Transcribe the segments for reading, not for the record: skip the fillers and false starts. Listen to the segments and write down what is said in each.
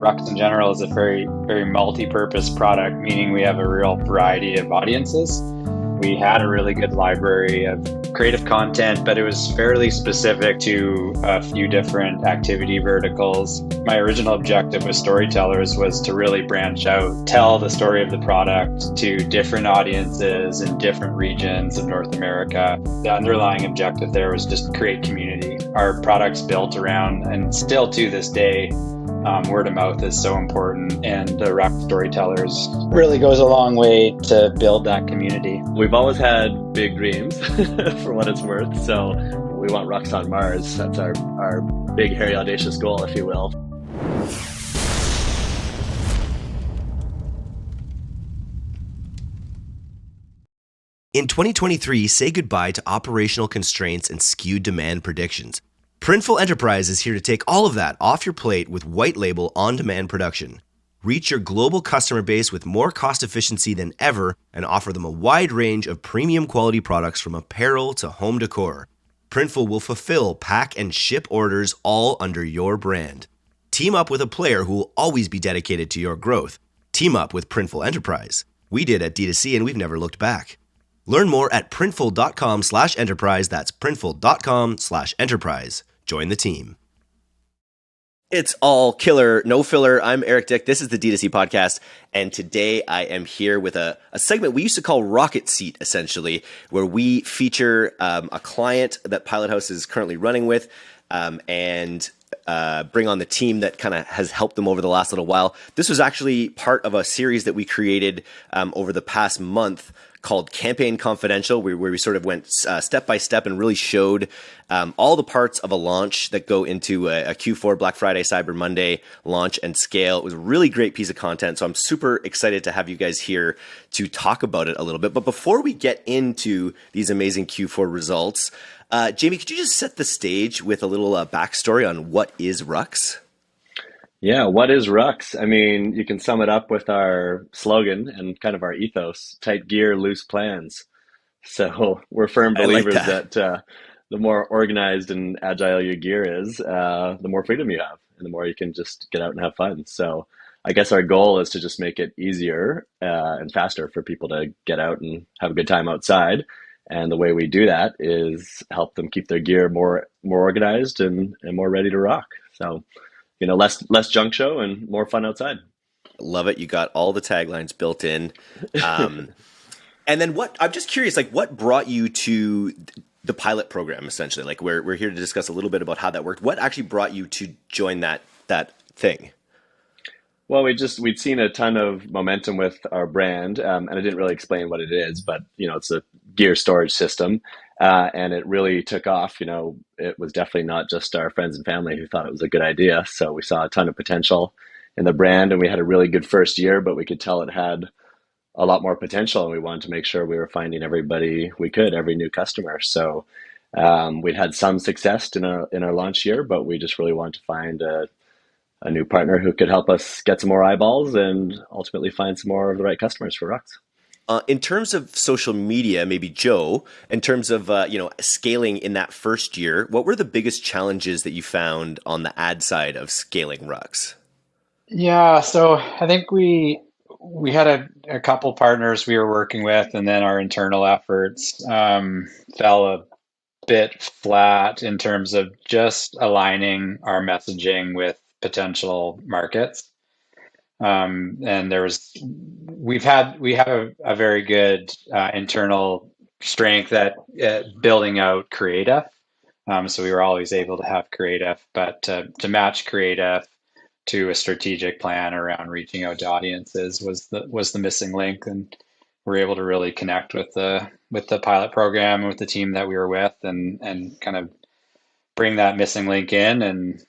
Rux in general is a very multi-purpose product, meaning we have a real variety of audiences. We had a really good library of creative content, but it was fairly specific to a few different activity verticals. My original objective with Storytellers was to really branch out, tell the story of the product to different audiences in different regions of North America. The underlying objective there was just create community. Our product's built around, and still to this day, word of mouth is so important, and the Rux Storytellers really goes a long way to build that community. We've always had big dreams for what it's worth. So we want Rux on Mars. That's our big, hairy, audacious goal, if you will. In 2023, say goodbye to operational constraints and skewed demand predictions. Printful Enterprise is here to take all of that off your plate with white label on-demand production. Reach your global customer base with more cost efficiency than ever and offer them a wide range of premium quality products from apparel to home decor. Printful will fulfill, pack, and ship orders all under your brand. Team up with a player who will always be dedicated to your growth. Team up with Printful Enterprise. We did at DTC and we've never looked back. Learn more at printful.com/enterprise. That's printful.com/enterprise. Join the team. It's all killer, no filler. I'm Eric Dick. This is the D2C podcast. And today I am here with a segment we used to call Rocket Seat, essentially, where we feature a client that Pilothouse is currently running with and bring on the team that kind of has helped them over the last little while. This was actually part of a series that we created over the past month called Campaign Confidential, where we sort of went step by step and really showed all the parts of a launch that go into a Q4 Black Friday, Cyber Monday launch and scale. It was a really great piece of content. So I'm super excited to have you guys here to talk about it a little bit. But before we get into these amazing Q4 results, Jamie, could you just set the stage with a little backstory on what is Rux? Yeah, what is Rux? I mean, you can sum it up with our slogan and kind of our ethos: tight gear, loose plans. So we're firm believers that the more organized and agile your gear is, the more freedom you have and the more you can just get out and have fun. So I guess our goal is to just make it easier and faster for people to get out and have a good time outside. And the way we do that is help them keep their gear more organized and more ready to rock. So, you know, less junk show and more fun outside. Love it. You got all the taglines built in. And then I'm just curious, like, what brought you to the pilot program, essentially? Like, we're here to discuss a little bit about how that worked. What actually brought you to join that thing? Well, we'd seen a ton of momentum with our brand, and I didn't really explain what it is, but, you know, it's a gear storage system, and it really took off. You know, it was definitely not just our friends and family who thought it was a good idea. So we saw a ton of potential in the brand, and we had a really good first year, but we could tell it had a lot more potential, and we wanted to make sure we were finding everybody we could, every new customer. So we'd had some success in our launch year, but we just really wanted to find a new partner who could help us get some more eyeballs and ultimately find some more of the right customers for Rux. In terms of social media, maybe Joe, in terms of scaling in that first year, what were the biggest challenges that you found on the ad side of scaling Rux? Yeah, so I think we had a couple partners we were working with, and then our internal efforts fell a bit flat in terms of just aligning our messaging with potential markets. And we have a very good internal strength at building out creative. So we were always able to have creative, but to match creative to a strategic plan around reaching out to audiences was the missing link, and we're able to really connect with the pilot program and with the team that we were with, and kind of bring that missing link in, and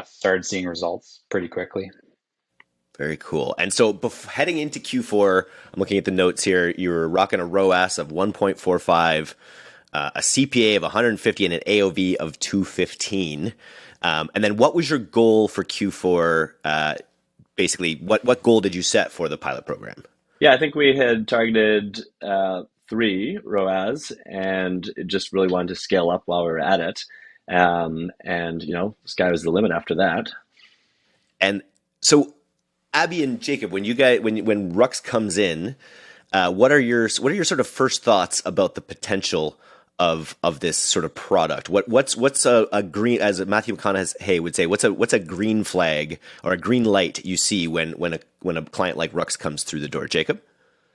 started seeing results pretty quickly. Very cool. And so heading into Q4, I'm looking at the notes here. You were rocking a ROAS of 1.45, a CPA of 150, and an AOV of 215. And then what was your goal for Q4? Basically, what goal did you set for the pilot program? Yeah, I think we had targeted 3 ROAS and just really wanted to scale up while we were at it. And, you know, sky was the limit after that. And So Abby and Jacob, when you guys when Rux comes in, what are your sort of first thoughts about the potential of this sort of product? What's a green, as Matthew McConaughey would say, what's a green flag or a green light you see when a client like Rux comes through the door? Jacob?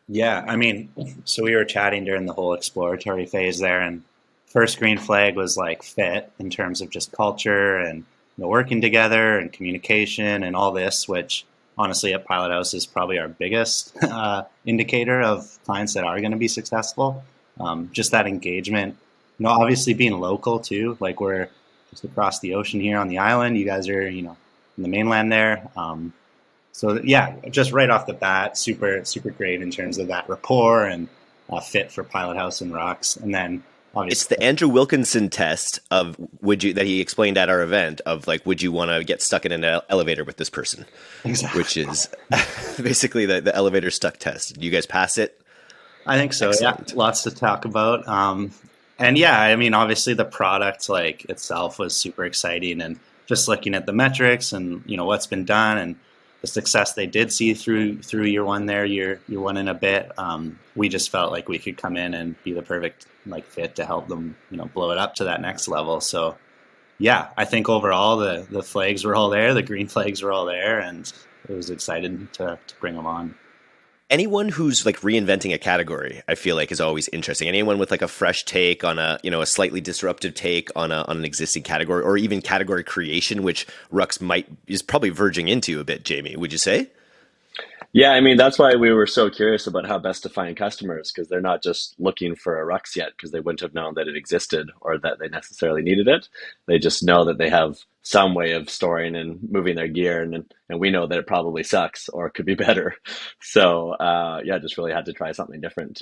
Yeah, I mean, so we were chatting during the whole exploratory phase there, and first green flag was like fit in terms of just culture and working together and communication and all this, which honestly at Pilothouse is probably our biggest indicator of clients that are going to be successful. Just that engagement, obviously being local too, like we're just across the ocean here on the island. You guys are, in the mainland there. So yeah, just right off the bat, super great in terms of that rapport and fit for Pilothouse and Rux. And then obviously it's the Andrew Wilkinson test of that he explained at our event of like, would you want to get stuck in an elevator with this person? Exactly. Which is basically the elevator stuck test. Do you guys pass it? I think so. Excellent. Yeah, lots to talk about. And yeah, I mean, obviously the product like itself was super exciting, and just looking at the metrics and what's been done and the success they did see through year one there, year one and a bit, we just felt like we could come in and be the perfect fit to help them blow it up to that next level. So yeah, I think overall the flags were all there, the green flags were all there, and it was excited to bring them on. Anyone who's like reinventing a category, I feel like is always interesting. Anyone with like a fresh take on a slightly disruptive take on an existing category, or even category creation, which Rux is probably verging into a bit. Jamie, would you say? Yeah, I mean, that's why we were so curious about how best to find customers, because they're not just looking for a Rux yet, because they wouldn't have known that it existed or that they necessarily needed it. They just know that they have some way of storing and moving their gear, and we know that it probably sucks or it could be better. So yeah, just really had to try something different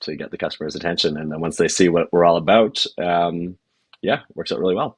to get the customer's attention. And then once they see what we're all about, yeah, works out really well.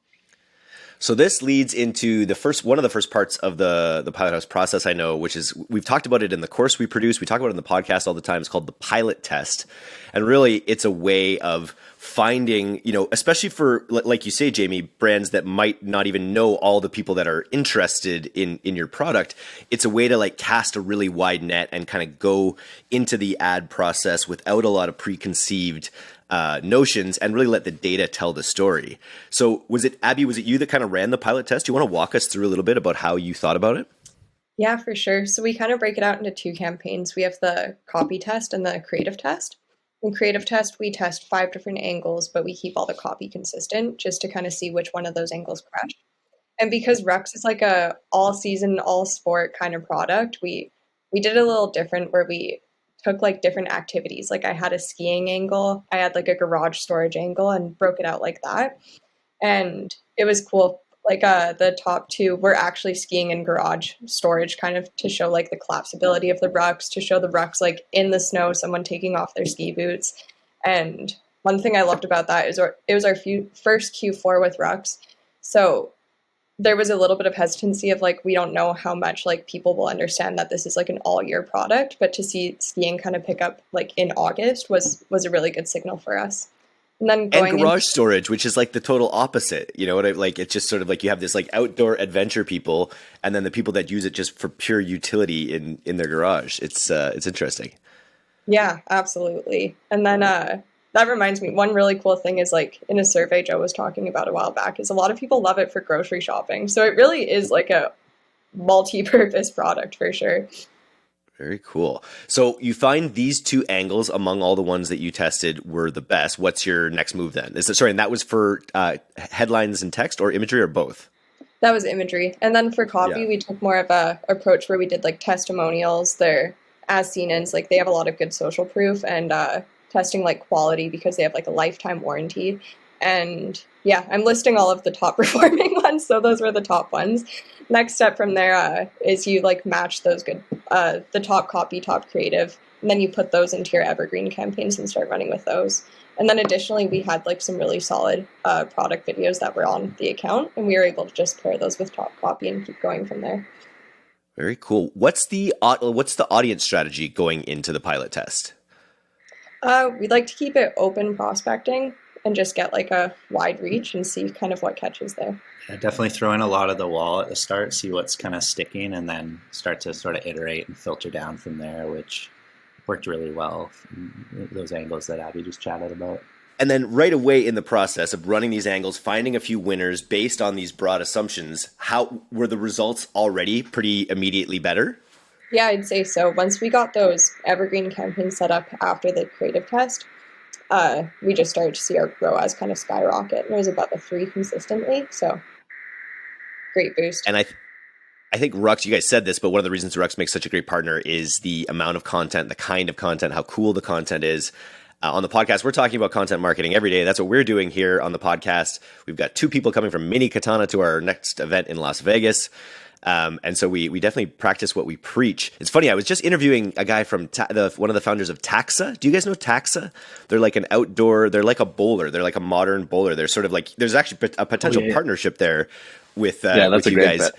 So this leads into one of the first parts of the Pilothouse process, I know, which is, we've talked about it in the course we produce. We talk about it in the podcast all the time. It's called the pilot test. And really it's a way of finding, especially for, like you say, Jamie, brands that might not even know all the people that are interested in your product. It's a way to like cast a really wide net and kind of go into the ad process without a lot of preconceived notions and really let the data tell the story. So Abby, was it you that kind of ran the pilot test? Do you want to walk us through a little bit about how you thought about it? Yeah, for sure. So we kind of break it out into two campaigns. We have the copy test and the creative test. In creative test, we test 5 different angles, but we keep all the copy consistent just to kind of see which one of those angles crash. And because Rux is like a all season, all sport kind of product, we did a little different where we took like different activities. Like I had a skiing angle, I had like a garage storage angle, and broke it out like that. And it was cool. Like the top two were actually skiing and garage storage, kind of to show like the collapsibility of the Rux, to show the Rux like in the snow, someone taking off their ski boots. And one thing I loved about that is it was our first Q4 with Rux. So there was a little bit of hesitancy of like, we don't know how much like people will understand that this is like an all year product, but to see skiing kind of pick up like in August was a really good signal for us. And then garage storage, which is like the total opposite. You know what I like? It's just sort of like you have this like outdoor adventure people, and then the people that use it just for pure utility in their garage. It's interesting. Yeah, absolutely. And then that reminds me, one really cool thing is like in a survey Joe was talking about a while back is a lot of people love it for grocery shopping. So it really is like a multi-purpose product for sure. Very cool. So you find these two angles among all the ones that you tested were the best. What's your next move then? And that was for headlines and text, or imagery, or both? That was imagery. And then for copy, we took more of a approach where we did like testimonials. They're as seen as like they have a lot of good social proof, and testing like quality because they have like a lifetime warranty. And yeah, I'm listing all of the top performing ones. So those were the top ones. Next step from there is you like match those good, the top copy, top creative, and then you put those into your evergreen campaigns and start running with those. And then additionally, we had like some really solid product videos that were on the account, and we were able to just pair those with top copy and keep going from there. Very cool. What's the audience strategy going into the pilot test? We'd like to keep it open prospecting. and just get like a wide reach and see kind of what catches there. Yeah, definitely throw in a lot of the wall at the start, see what's kind of sticking, and then start to sort of iterate and filter down from there, which worked really well. Those angles that Abby just chatted about. And then right away in the process of running these angles, finding a few winners based on these broad assumptions, how were the results already pretty immediately better? Yeah, I'd say so. Once we got those evergreen campaigns set up after the creative test, we just started to see our ROAS kind of skyrocket. And it was about the 3 consistently. So great boost. And I think Rux, you guys said this, but one of the reasons Rux makes such a great partner is the amount of content, the kind of content, how cool the content is. On the podcast, we're talking about content marketing every day. That's what we're doing here on the podcast. We've got 2 people coming from Mini Katana to our next event in Las Vegas. And so we definitely practice what we preach. It's funny, I was just interviewing a guy from one of the founders of Taxa. Do you guys know Taxa? They're like an outdoor, they're like a bowler. They're like a modern bowler. They're sort of like, there's actually a potential partnership there with, that's with a you great guys. bet.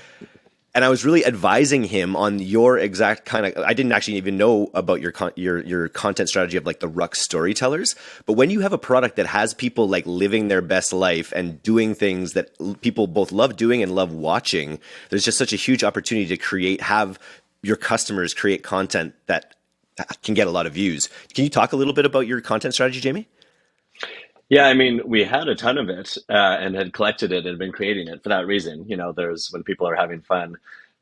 And I was really advising him on your exact kind of, I didn't actually even know about your content strategy of like the Rux storytellers. But when you have a product that has people like living their best life and doing things that people both love doing and love watching, there's just such a huge opportunity to have your customers create content that can get a lot of views. Can you talk a little bit about your content strategy, Jamie? Yeah, I mean, we had a ton of it and had collected it and been creating it for that reason. You know, when people are having fun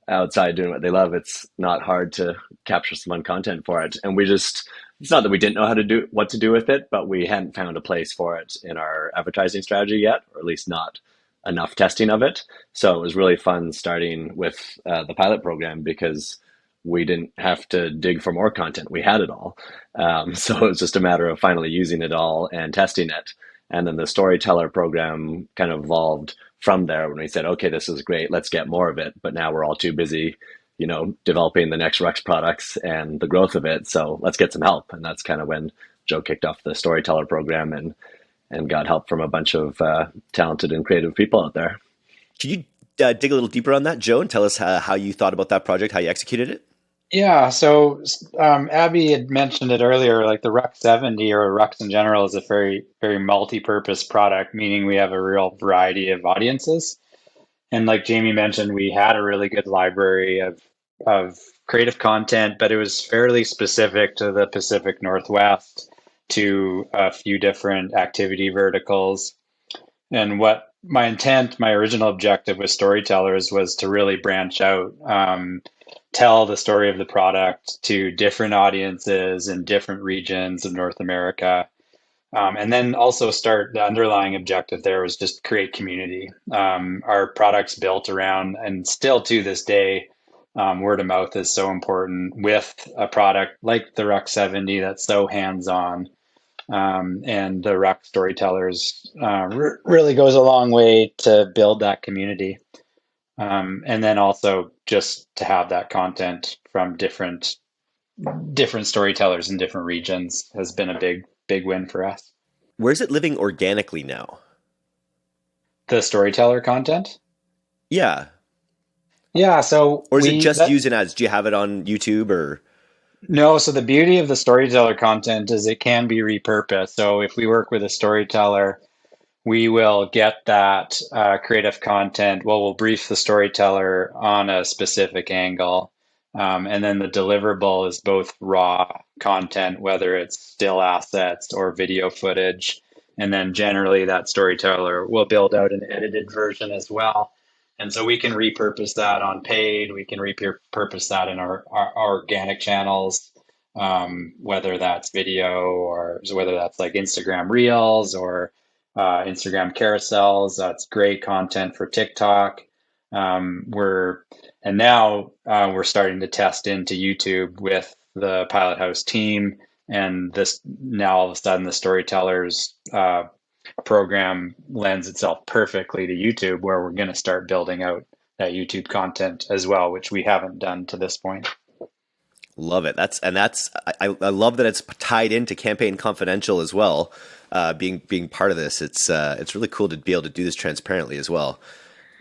outside doing what they love, it's not hard to capture some fun content for it. And it's not that we didn't know what to do with it, but we hadn't found a place for it in our advertising strategy yet, or at least not enough testing of it. So it was really fun starting with the pilot program because we didn't have to dig for more content. We had it all. So it was just a matter of finally using it all and testing it. And then the storyteller program kind of evolved from there when we said, okay, this is great. Let's get more of it. But now we're all too busy, developing the next Rux products and the growth of it. So let's get some help. And that's kind of when Joe kicked off the storyteller program and got help from a bunch of talented and creative people out there. Can you dig a little deeper on that, Joe, and tell us how you thought about that project, how you executed it? Yeah, so Abby had mentioned it earlier, like the Rux 70 or Rux in general is a very, very multi-purpose product, meaning we have a real variety of audiences. And like Jamie mentioned, we had a really good library of creative content, but it was fairly specific to the Pacific Northwest, to a few different activity verticals. And what my original objective with storytellers was to really branch out, tell the story of the product to different audiences in different regions of North America. And then also the underlying objective there was just create community. Our product's built around, and still to this day, word of mouth is so important with a product like the Rux 70 that's so hands-on. And the Rux storytellers really goes a long way to build that community. And then also just to have that content from different storytellers in different regions has been a big win for us. Where's it living organically now? The storyteller content? Yeah. Yeah. So, or is it just using ads? Do you have it on YouTube or? No. So the beauty of the storyteller content is it can be repurposed. So if we work with a storyteller, we will get that creative content. Well, we'll brief the storyteller on a specific angle. And then the deliverable is both raw content, whether it's still assets or video footage. And then generally that storyteller will build out an edited version as well. And so we can repurpose that on paid. We can repurpose that in our organic channels, whether that's video or whether that's like Instagram Reels or Instagram carousels. That's great content for TikTok. We're starting to test into YouTube with the Pilothouse team, and this now all of a sudden the storytellers program lends itself perfectly to YouTube, where we're going to start building out that YouTube content as well, which we haven't done to this point. Love it. I love that it's tied into Campaign Confidential as well. Being part of this, it's really cool to be able to do this transparently as well.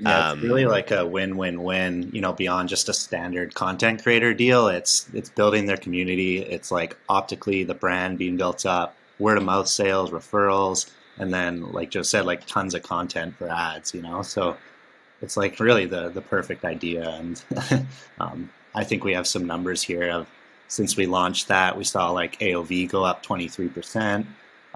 Yeah, it's really like a win-win-win, beyond just a standard content creator deal. It's building their community. It's like optically the brand being built up, word of mouth sales, referrals, And then, like Joe said, like tons of content for ads, so it's like really the perfect idea. And I think we have some numbers here of, since we launched that, we saw like AOV go up 23%.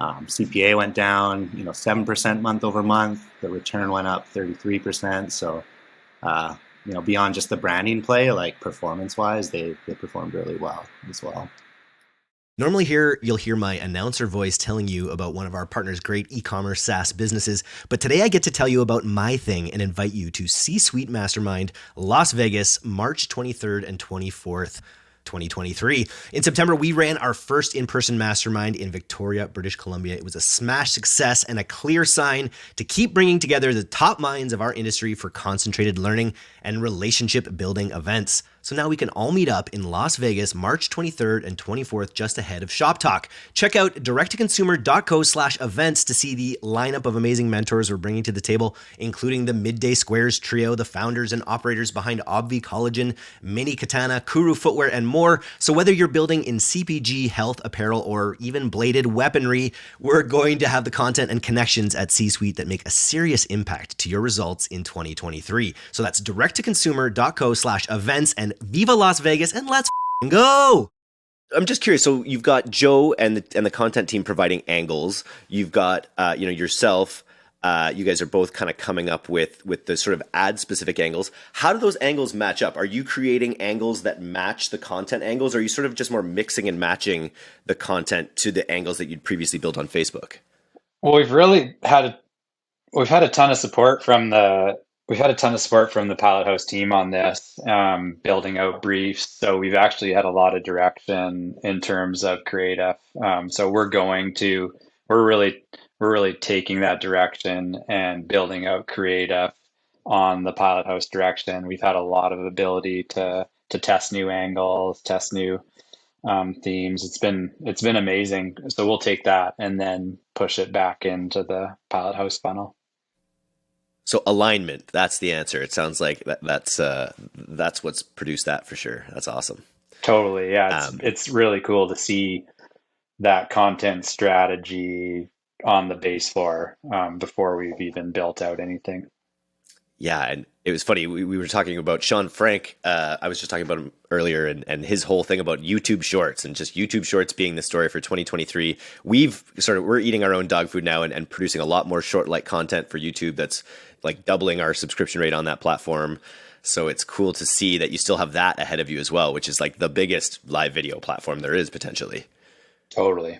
CPA went down, 7% month over month. The return went up 33%. So, beyond just the branding play, like performance-wise, they performed really well as well. Normally here, you'll hear my announcer voice telling you about one of our partners' great e-commerce SaaS businesses. But today I get to tell you about my thing and invite you to C-Suite Mastermind, Las Vegas, March 23rd and 24th. 2023. In September, we ran our first in-person mastermind in Victoria, British Columbia. It was a smash success and a clear sign to keep bringing together the top minds of our industry for concentrated learning and relationship building events. So now we can all meet up in Las Vegas, March 23rd and 24th, just ahead of Shop Talk. Check out directtoconsumer.co/events to see the lineup of amazing mentors we're bringing to the table, including the Midday Squares trio, the founders and operators behind Obvi Collagen, Mini Katana, Kuru Footwear, and more. So whether you're building in CPG, health, apparel, or even bladed weaponry, we're going to have the content and connections at C-Suite that make a serious impact to your results in 2023. So that's directtoconsumer.co/events, and Viva Las Vegas, and let's go. I'm just curious. So you've got Joe and the content team providing angles. You've got yourself. You guys are both kind of coming up with the sort of ad specific angles. How do those angles match up? Are you creating angles that match the content angles? Or are you sort of just more mixing and matching the content to the angles that you'd previously built on Facebook? Well, we've had a ton of support from the Pilothouse team on this, building out briefs. So we've actually had a lot of direction in terms of creative. So we're really taking that direction and building out creative on the Pilothouse direction. We've had a lot of ability to test new angles, test new themes. It's been amazing. So we'll take that and then push it back into the Pilothouse funnel. So alignment, that's the answer. It sounds like that's what's produced that for sure. That's awesome. Totally. Yeah. It's really cool to see that content strategy on the base floor before we've even built out anything. Yeah, and it was funny. We were talking about Sean Frank. I was just talking about him earlier, and his whole thing about YouTube Shorts and just YouTube Shorts being the story for 2023. We're eating our own dog food now and producing a lot more short-like content for YouTube. That's like doubling our subscription rate on that platform. So it's cool to see that you still have that ahead of you as well, which is like the biggest live video platform there is potentially. Totally.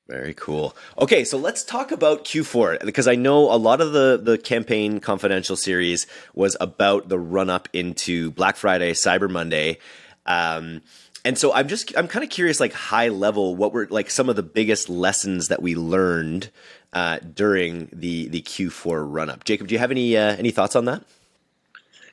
Very cool. Okay, so let's talk about Q4, because I know a lot of the Campaign Confidential series was about the run up into Black Friday, Cyber Monday. And so I'm kind of curious, like high level, what were like some of the biggest lessons that we learned during the Q4 run up? Jacob, do you have any thoughts on that?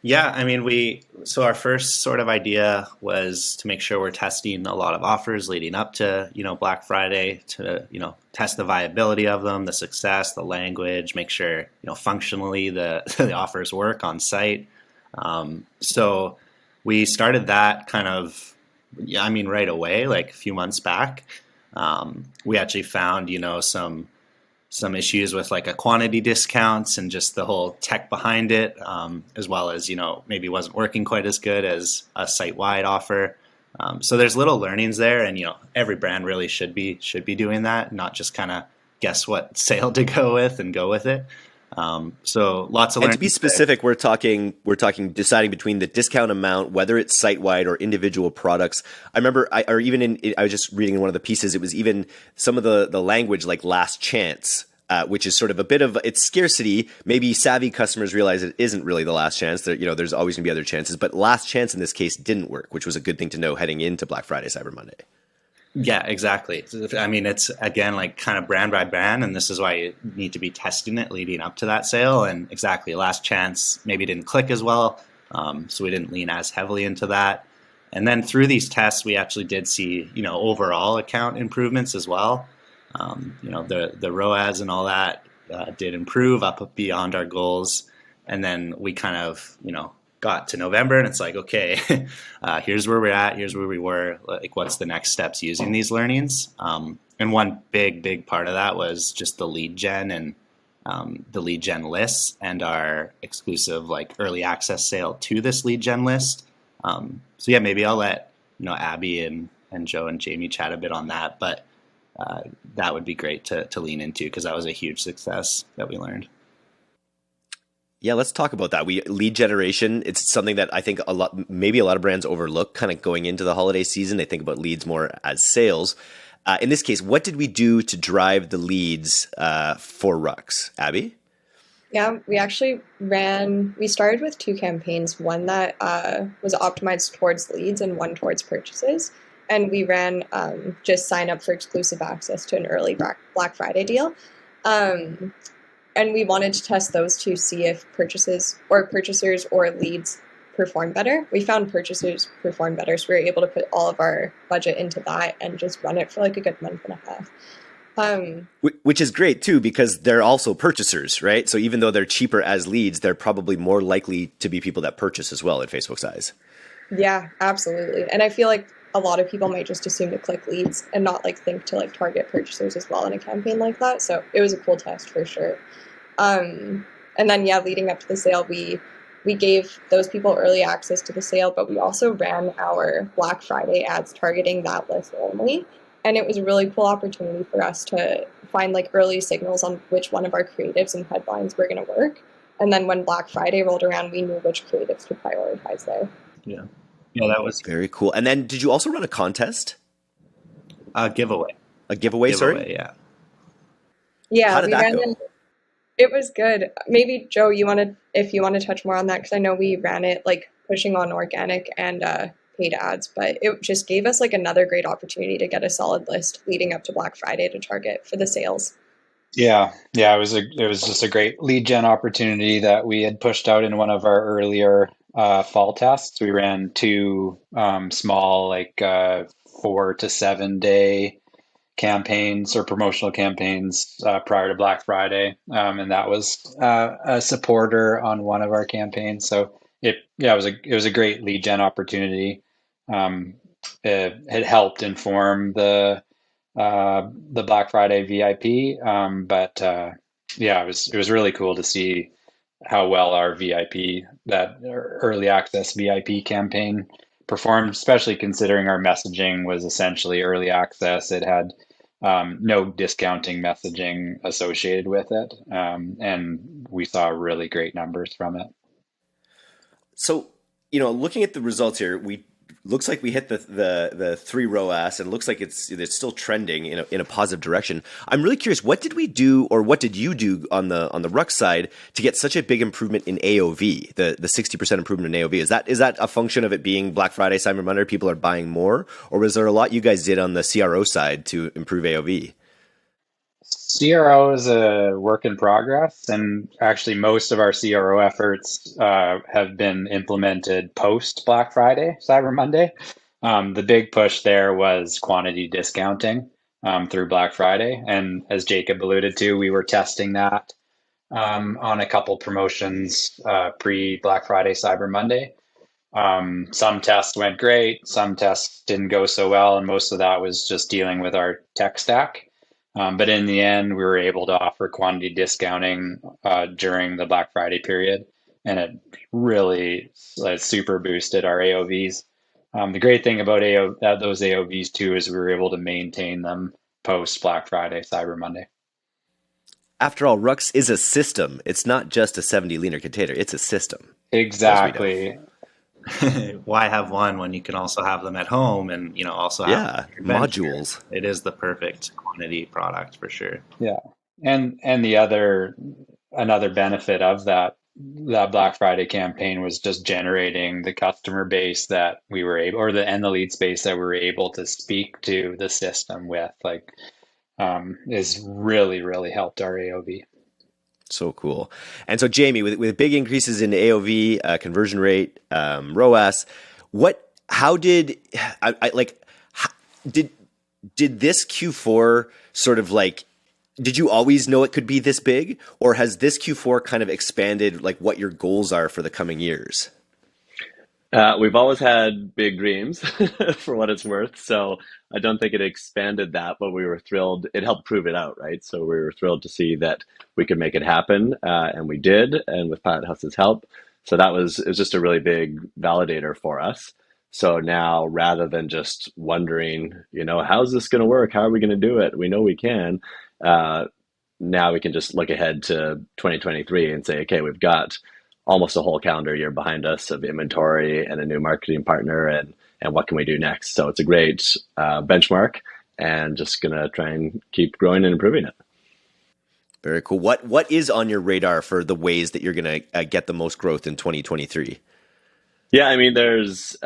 Yeah, I mean, so our first sort of idea was to make sure we're testing a lot of offers leading up to, Black Friday to, test the viability of them, the success, the language, make sure, functionally the offers work on site. So we started that kind of, right away, like a few months back. We actually found, some issues with like a quantity discounts and just the whole tech behind it, as well as, maybe wasn't working quite as good as a site-wide offer. So there's little learnings there, and, every brand really should be doing that, not just kind of guess what sale to go with and go with it. So lots of learnings. And to be specific, we're talking deciding between the discount amount, whether it's site-wide or individual products. I remember, I was just reading in one of the pieces, it was even some of the language like last chance, which is sort of a bit of it's scarcity. Maybe savvy customers realize it isn't really the last chance. There's always going to be other chances, but last chance in this case didn't work, which was a good thing to know heading into Black Friday, Cyber Monday. Yeah, exactly. I mean, it's again like kind of brand by brand, and this is why you need to be testing it leading up to that sale. And exactly, last chance maybe didn't click as well, so we didn't lean as heavily into that. And then through these tests, we actually did see overall account improvements as well. The ROAS and all that did improve up beyond our goals, and then we kind of got to November and it's like, okay, here's where we're at, here's where we were, like what's the next steps using these learnings. And one big part of that was just the lead gen and the lead gen lists and our exclusive like early access sale to this lead gen list. So yeah, maybe I'll let Abby and Joe and Jamie chat a bit on that, but that would be great to lean into because that was a huge success that we learned. Yeah, let's talk about that. Lead generation, it's something that I think maybe a lot of brands overlook kind of going into the holiday season. They think about leads more as sales. In this case, what did we do to drive the leads for Rux? Abby? Yeah, we started with 2 campaigns, one that was optimized towards leads and one towards purchases. And we ran just sign up for exclusive access to an early Black Friday deal. And we wanted to test those to see if purchasers or leads perform better. We found purchasers perform better, so we were able to put all of our budget into that and just run it for like a good month and a half. Which is great too, because they're also purchasers, right? So even though they're cheaper as leads, they're probably more likely to be people that purchase as well in Facebook's eyes. Yeah, absolutely. And I feel like a lot of people might just assume to click leads and not like think to like target purchasers as well in a campaign like that. So it was a cool test for sure. And then leading up to the sale, we gave those people early access to the sale, but we also ran our Black Friday ads targeting that list only. And it was a really cool opportunity for us to find like early signals on which one of our creatives and headlines were going to work. And then when Black Friday rolled around, we knew which creatives to prioritize there. Yeah, that was very cool. And then did you also run a contest? A giveaway. A giveaway, sorry? Yeah. How did that go? It was good. Maybe Joe, if you want to touch more on that, because I know we ran it like pushing on organic and paid ads, but it just gave us like another great opportunity to get a solid list leading up to Black Friday to target for the sales. Yeah, it was just a great lead gen opportunity that we had pushed out in one of our earlier fall tests. We ran 2 small, like 4 to 7 day campaigns or promotional campaigns prior to Black Friday, and that was a supporter on one of our campaigns. So it was a great lead gen opportunity. It helped inform the Black Friday VIP, but it was really cool to see how well our VIP, that early access VIP campaign performed, especially considering our messaging was essentially early access. It had no discounting messaging associated with it, and we saw really great numbers from it. So, looking at the results here, looks like we hit the 3 ROAS, and it looks like it's still trending in a positive direction. I'm really curious, what did we do, or what did you do on the Rux side to get such a big improvement in AOV, the 60% improvement in AOV? Is that a function of it being Black Friday, Cyber Monday, people are buying more, or was there a lot you guys did on the CRO side to improve AOV? CRO is a work in progress, and actually most of our CRO efforts have been implemented post Black Friday, Cyber Monday. The big push there was quantity discounting through Black Friday, and as Jacob alluded to, we were testing that on a couple promotions pre-Black Friday, Cyber Monday. Some tests went great, some tests didn't go so well, and most of that was just dealing with our tech stack. But in the end, we were able to offer quantity discounting during the Black Friday period, and it really super boosted our AOVs. The great thing about those AOVs too is we were able to maintain them post Black Friday, Cyber Monday. After all, Rux is a system. It's not just a 70 liter container. It's a system. Exactly. Why have one when you can also have them at home and also have modules? It is the perfect quantity product for sure. Yeah, and another benefit of that Black Friday campaign was just generating the customer base that we were able, and the lead space that we were able to speak to the system with, is really helped our AOV. So cool. And so, Jamie, with big increases in AOV, conversion rate, ROAS, did this Q4 sort of did you always know it could be this big, or has this Q4 kind of expanded what your goals are for the coming years? We've always had big dreams for what it's worth. So I don't think it expanded that, but we were thrilled. It helped prove it out, right? So we were thrilled to see that we could make it happen, and we did, and with Pilothouse's help. So it was just a really big validator for us. So now, rather than just wondering, how's this going to work? How are we going to do it? We know we can. Uh, Now we can just look ahead to 2023 and say, okay, we've got almost a whole calendar year behind us of inventory and a new marketing partner, and what can we do next? So it's a great benchmark, and just gonna try and keep growing and improving it. Very cool. What is on your radar for the ways that you're going to get the most growth in 2023? Yeah, I mean, there's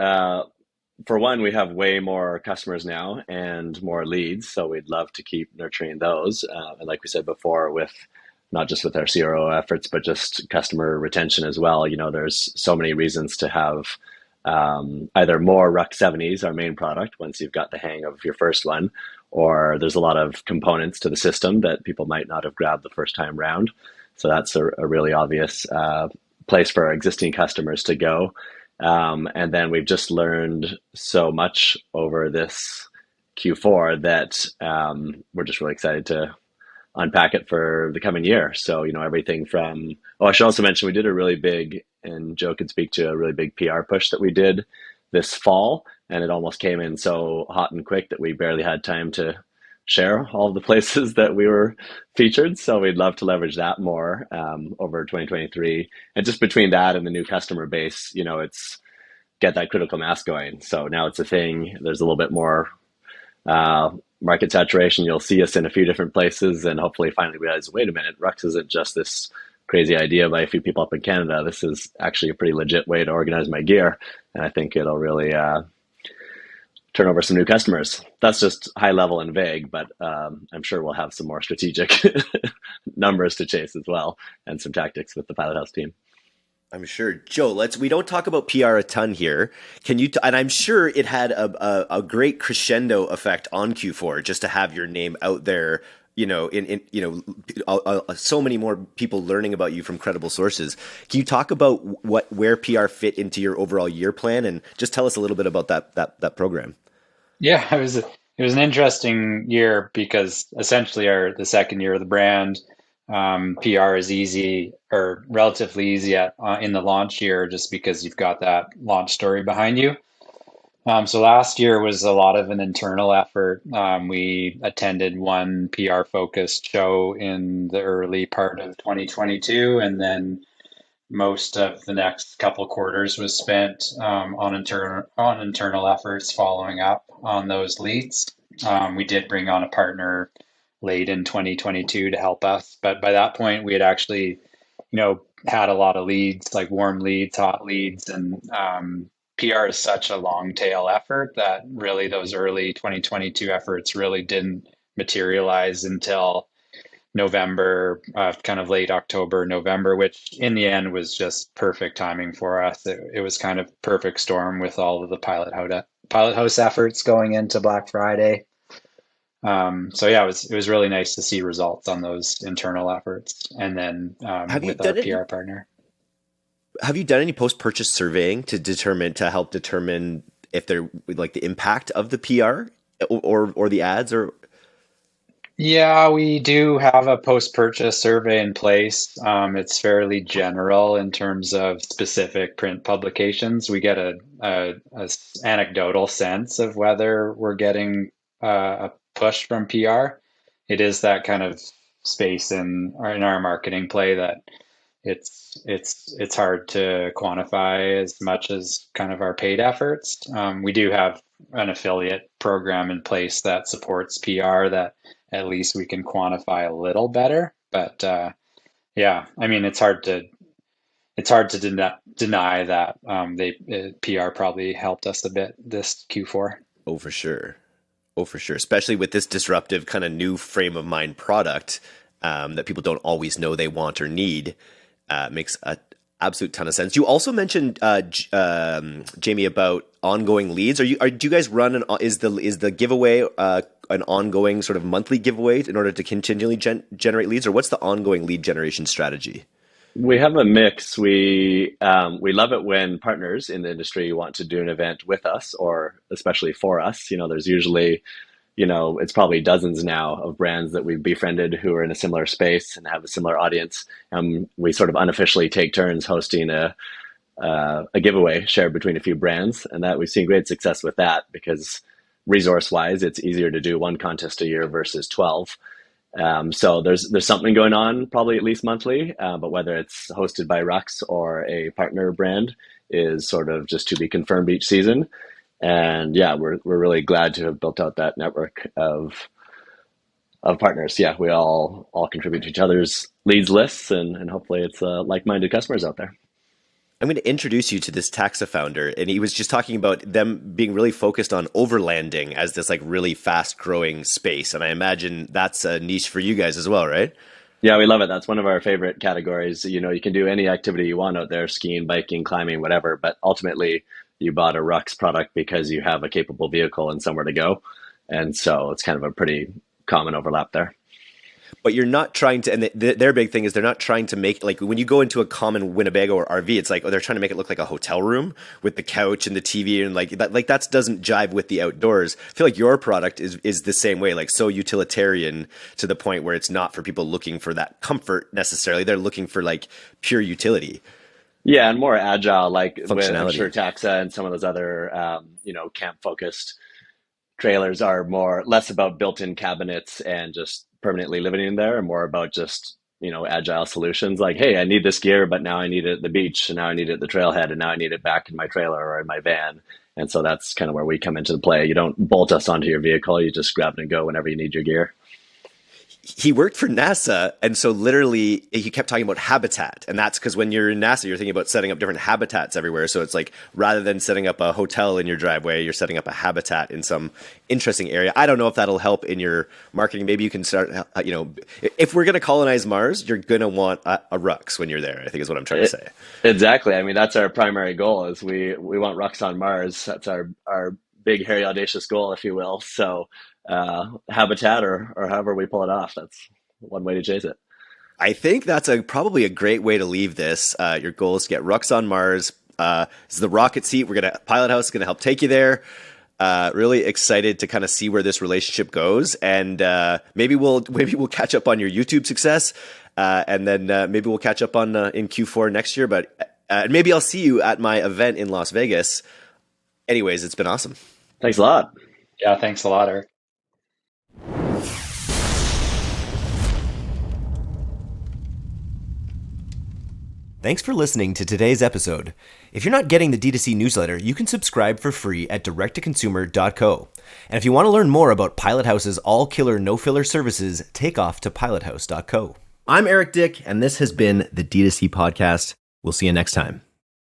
for one, we have way more customers now and more leads, so we'd love to keep nurturing those. And like we said before, with not just with our CRO efforts, but just customer retention as well. There's so many reasons to have either more Ruck 70s, our main product, once you've got the hang of your first one, or there's a lot of components to the system that people might not have grabbed the first time round. So that's a really obvious place for our existing customers to go. And then we've just learned so much over this Q4 that we're just really excited to unpack it for the coming year. So, everything from, I should also mention we did a really big, and Joe could speak to a really big PR push that we did this fall, and it almost came in so hot and quick that we barely had time to share all the places that we were featured. So we'd love to leverage that more over 2023. And just between that and the new customer base, it's get that critical mass going. So now it's a thing. There's a little bit more market saturation. You'll see us in a few different places, and hopefully finally realize, wait a minute, Rux isn't just this crazy idea by a few people up in Canada. This is actually a pretty legit way to organize my gear. And I think it'll really turn over some new customers. That's just high level and vague, but I'm sure we'll have some more strategic numbers to chase as well, and some tactics with the Pilothouse team. I'm sure. Joe, we don't talk about PR a ton here. Can you, and I'm sure it had a great crescendo effect on Q4 just to have your name out there, so many more people learning about you from credible sources. Can you talk about where PR fit into your overall year plan, and just tell us a little bit about that program? Yeah, it was an interesting year because essentially the second year of the brand, PR is easy or relatively easy in the launch year, just because you've got that launch story behind you. So last year was a lot of an internal effort. We attended one PR focused show in the early part of 2022, and then most of the next couple quarters was spent on internal efforts following up on those leads. We did bring on a partner late in 2022 to help us, but by that point we had actually, had a lot of leads, like warm leads, hot leads, and PR is such a long tail effort that really those early 2022 efforts really didn't materialize until November, kind of late October, November, which in the end was just perfect timing for us. It was kind of perfect storm with all of the Pilothouse efforts going into Black Friday. So yeah, it was really nice to see results on those internal efforts, and then with our PR partner. Have you done any post-purchase surveying to help determine if they're like the impact of the PR or the ads or? Yeah, we do have a post-purchase survey in place. It's fairly general in terms of specific print publications. We get a anecdotal sense of whether we're getting a push from PR. It is that kind of space in our marketing play that it's hard to quantify as much as kind of our paid efforts. We do have an affiliate program in place that supports PR that at least we can quantify a little better. But yeah, I mean, it's hard to deny that PR probably helped us a bit this Q4. Oh, for sure. Especially with this disruptive kind of new frame of mind product that people don't always know they want or need. Makes an absolute ton of sense. You also mentioned Jamie about ongoing leads. Do you guys run is the giveaway an ongoing sort of monthly giveaway in order to continually generate leads, or what's the ongoing lead generation strategy? We have a mix. We love it when partners in the industry want to do an event with us, or especially for us. There's usually, it's probably dozens now of brands that we've befriended who are in a similar space and have a similar audience. We sort of unofficially take turns hosting a giveaway shared between a few brands, and that we've seen great success with that because resource wise, it's easier to do one contest a year versus 12. So there's something going on probably at least monthly, but whether it's hosted by Rux or a partner brand is sort of just to be confirmed each season. And yeah, we're really glad to have built out that network of partners. Yeah, we all contribute to each other's leads lists, and hopefully it's like-minded customers out there. I'm going to introduce you to this taxa founder, and he was just talking about them being really focused on overlanding as this like really fast growing space. And I imagine that's a niche for you guys as well, right? Yeah, we love it. That's one of our favorite categories. You can do any activity you want out there, skiing, biking, climbing, whatever. But ultimately, you bought a Rux product because you have a capable vehicle and somewhere to go. And so it's kind of a pretty common overlap there. But you're not trying to, and their big thing is they're not trying to make, like when you go into a common Winnebago or RV, it's like, they're trying to make it look like a hotel room with the couch and the TV and that doesn't jive with the outdoors. I feel like your product is the same way, like so utilitarian to the point where it's not for people looking for that comfort necessarily. They're looking for like pure utility. Yeah, and more agile, like with, I'm Functionality. sure Taxa and some of those other, camp focused trailers are less about built-in cabinets and just permanently living in there, and more about just agile solutions. Like, hey, I need this gear, but now I need it at the beach, and now I need it at the trailhead, and now I need it back in my trailer or in my van. And so that's kind of where we come into the play. You don't bolt us onto your vehicle; you just grab it and go whenever you need your gear. He worked for NASA, and so literally he kept talking about habitat, and that's because when you're in NASA, you're thinking about setting up different habitats everywhere. So it's like rather than setting up a hotel in your driveway, you're setting up a habitat in some interesting area. I don't know if that'll help in your marketing. Maybe you can start, if we're going to colonize Mars, you're going to want a Rux when you're there, I think is what I'm trying to say. Exactly. I mean, that's our primary goal is we want Rux on Mars. That's our big, hairy, audacious goal, if you will. So habitat or however we pull it off, that's one way to chase it. I think that's probably a great way to leave this. Your goal is to get Rux on Mars. It's the rocket seat. Pilothouse is going to help take you there. Really excited to kind of see where this relationship goes, and maybe we'll catch up on your YouTube success, and then maybe we'll catch up on in Q4 next year. But maybe I'll see you at my event in Las Vegas. Anyways, it's been awesome. Thanks a lot. Yeah, thanks a lot, Eric. Thanks for listening to today's episode. If you're not getting the DTC Newsletter, you can subscribe for free at directtoconsumer.co. And if you want to learn more about Pilothouse's all-killer, no-filler services, take off to pilothouse.co. I'm Eric Dick, and this has been the DTC Podcast. We'll see you next time.